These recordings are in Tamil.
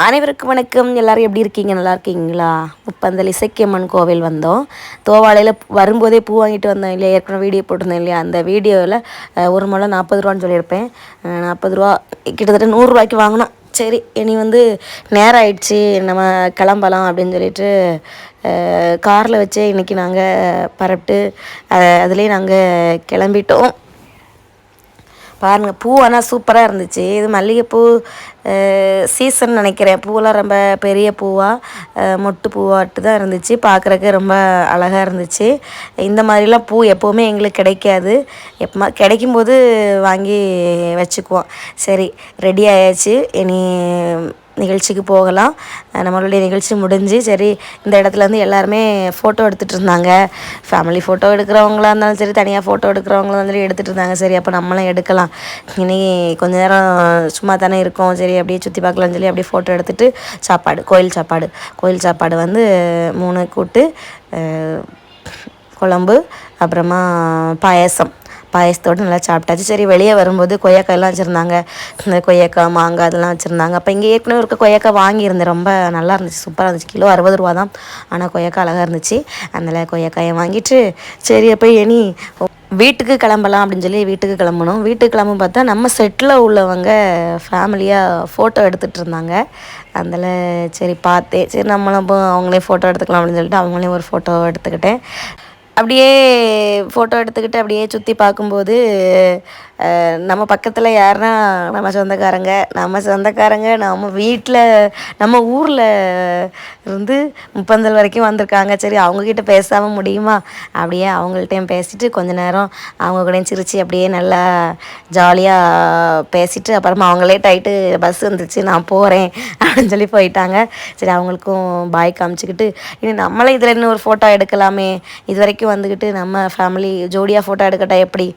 அனைவருக்கும் வணக்கம். எல்லோரும் எப்படி இருக்கீங்க? நல்லா இருக்கீங்களா? முப்பந்தல் இசக்கியம்மன் கோவில் வந்தோம். தோவாளையில் வரும்போதே பூ வாங்கிட்டு வந்தோம் இல்லையா, ஏற்கனவே வீடியோ போட்டிருந்தேன் இல்லையா, அந்த வீடியோவில் ஒரு முழம் 40 ரூபான்னு சொல்லியிருப்பேன். 40 ரூபா கிட்டத்தட்ட 100 ரூபாய்க்கு வாங்கினோம். சரி, இனி நேரம் ஆயிடுச்சு, நம்ம கிளம்பலாம் அப்படின்னு சொல்லிட்டு காரில் வச்சே இன்றைக்கி நாங்கள் பரப்பிட்டு அதுலேயே நாங்கள் கிளம்பிட்டோம். பாருங்கள், பூ ஆனால் சூப்பராக இருந்துச்சு. இது மல்லிகைப்பூ சீசன் நினைக்கிறேன். பூவெல்லாம் ரொம்ப பெரிய பூவாக மொட்டு பூவாட்டு தான் இருந்துச்சு. பார்க்குறக்கு ரொம்ப அழகாக இருந்துச்சு. இந்த மாதிரிலாம் பூ எப்போவுமே எங்களுக்கு கிடைக்காது. எப்போ கிடைக்கும்போது வாங்கி வச்சுக்குவோம். சரி, ரெடி ஆயாச்சு. இனி நிகழ்ச்சிக்கு போகலாம். நம்மளுடைய நிகழ்ச்சி முடிஞ்சு சரி, இந்த இடத்துலேருந்து எல்லாருமே ஃபோட்டோ எடுத்துகிட்டு இருந்தாங்க. ஃபேமிலி ஃபோட்டோ எடுக்கிறவங்களா இருந்தாலும் சரி, தனியாக ஃபோட்டோ எடுக்கிறவங்களா இருந்தாலும் எடுத்துகிட்டு இருந்தாங்க. சரி, அப்போ நம்மளும் எடுக்கலாம். இனி கொஞ்ச நேரம் சும்மா தானே இருக்கோம், சரி அப்படியே சுற்றி பார்க்கலாம்னு சொல்லி அப்படியே ஃபோட்டோ எடுத்துகிட்டு கோயில் சாப்பாடு 3 கூட்டு, குழம்பு, அப்புறமா பாயசத்தோடு நல்லா சாப்பிட்டாச்சு. சரி, வெளியே வரும்போது கொய்யாக்காயெல்லாம் வச்சுருந்தாங்க. இந்த கொய்யாக்காய், மாங்காய் அதெல்லாம் வச்சுருந்தாங்க. அப்போ இங்கே ஏற்கனவே இருக்க கொய்யாக்காய் வாங்கியிருந்தேன். ரொம்ப நல்லா இருந்துச்சு, சூப்பராக இருந்துச்சு. கிலோ 60 ரூபா தான். ஆனால் கொய்யாக்காய் அழகாக இருந்துச்சு. அதனால் கொய்யாக்காயை வாங்கிட்டு சரி அப்போ இனி வீட்டுக்கு கிளம்பலாம் அப்படின்னு சொல்லி வீட்டுக்கு கிளம்பணும். வீட்டுக்கு கிளம்பும் பார்த்தா நம்ம செட்டில் உள்ளவங்க ஃபேமிலியாக ஃபோட்டோ எடுத்துகிட்டு இருந்தாங்க. அதில் சரி பார்த்தேன், சரி நம்மளும் அவங்களே ஃபோட்டோ எடுத்துக்கலாம் அப்படின்னு சொல்லிட்டு அவங்களே ஒரு ஃபோட்டோ எடுத்துக்கிட்டேன். அப்படியே ஃபோட்டோ எடுத்துக்கிட்டு அப்படியே சுற்றி பார்க்கும்போது நம்ம பக்கத்தில் யாருன்னா நம்ம சொந்தக்காரங்க நம்ம வீட்டில் நம்ம ஊரில் இருந்து முப்பந்தல் வரைக்கும் வந்திருக்காங்க. சரி, அவங்கக்கிட்ட பேசாமல் முடியுமா? அப்படியே அவங்கள்ட்டையும் பேசிட்டு கொஞ்ச நேரம் அவங்க கூடயும் சிரித்து அப்படியே நல்லா ஜாலியாக பேசிவிட்டு அப்புறமா அவங்களே டைட்டு பஸ் வந்துருச்சு, நான் போகிறேன் அப்படின்னு சொல்லி போயிட்டாங்க. சரி, அவங்களுக்கும் பாய் காமிச்சிக்கிட்டு இனி நம்மளே இதில் இன்னும் ஒரு ஃபோட்டோ எடுக்கலாமே, இது வரைக்கும் நம்ம ஃபேமிலி ஜோடியாக ஃபோட்டோ எடுக்கட்டா எப்படி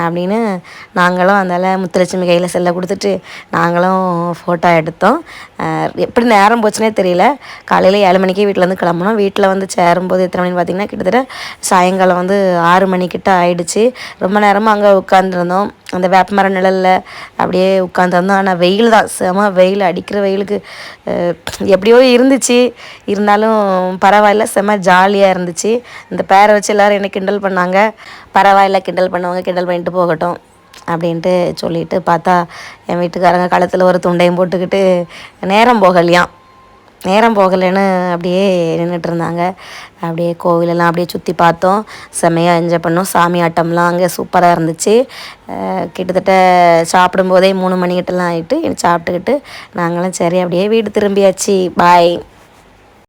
அப்படின்னு நாங்களும் அதனால் முத்துலட்சுமி கையில் செல்லை கொடுத்துட்டு நாங்களும் ஃபோட்டோ எடுத்தோம். எப்படி நேரம் போச்சுனே தெரியல. காலையில் 7 மணிக்கே வீட்டிலேருந்து கிளம்புனோம். வீட்டில் சேரும்போது எத்தனை மணின்னு பார்த்திங்கன்னா கிட்டத்தட்ட சாயங்காலம் 6 மணிக்கிட்ட ஆயிடுச்சு. ரொம்ப நேரமாக அங்கே உட்காந்துருந்தோம். அந்த வேப்பமர நிழலில் அப்படியே உட்காந்துருந்தோம். ஆனால் வெயில் தான், செம வெயில். அடிக்கிற வெயிலுக்கு எப்படியோ இருந்துச்சு. இருந்தாலும் பரவாயில்ல, செம ஜாலியாக இருந்துச்சு. இந்த பேரை வச்சு எல்லோரும் என்னை கிண்டல் பண்ணாங்க. பரவாயில்ல, கிண்டல் பண்ணுவாங்க, கிண்டல் பண்ணிட்டு போகட்டும் அப்படின்ட்டு சொல்லிட்டு பார்த்தா என் வீட்டுக்காரங்க கழுத்தில் ஒரு துண்டையும் போட்டுக்கிட்டு நேரம் போகலைன்னு அப்படியே நின்றுட்டு இருந்தாங்க. அப்படியே கோவிலெல்லாம் அப்படியே சுற்றி பார்த்தோம். செம்மையாக என்ஜாய் பண்ணோம். சாமி ஆட்டம்லாம் அங்கே சூப்பராக இருந்துச்சு. கிட்டத்தட்ட சாப்பிடும்போதே 3 மணிக்கிட்டலாம் ஆகிட்டு சாப்பிட்டுக்கிட்டு நாங்களும் சரி அப்படியே வீடு திரும்பியாச்சு. பாய்.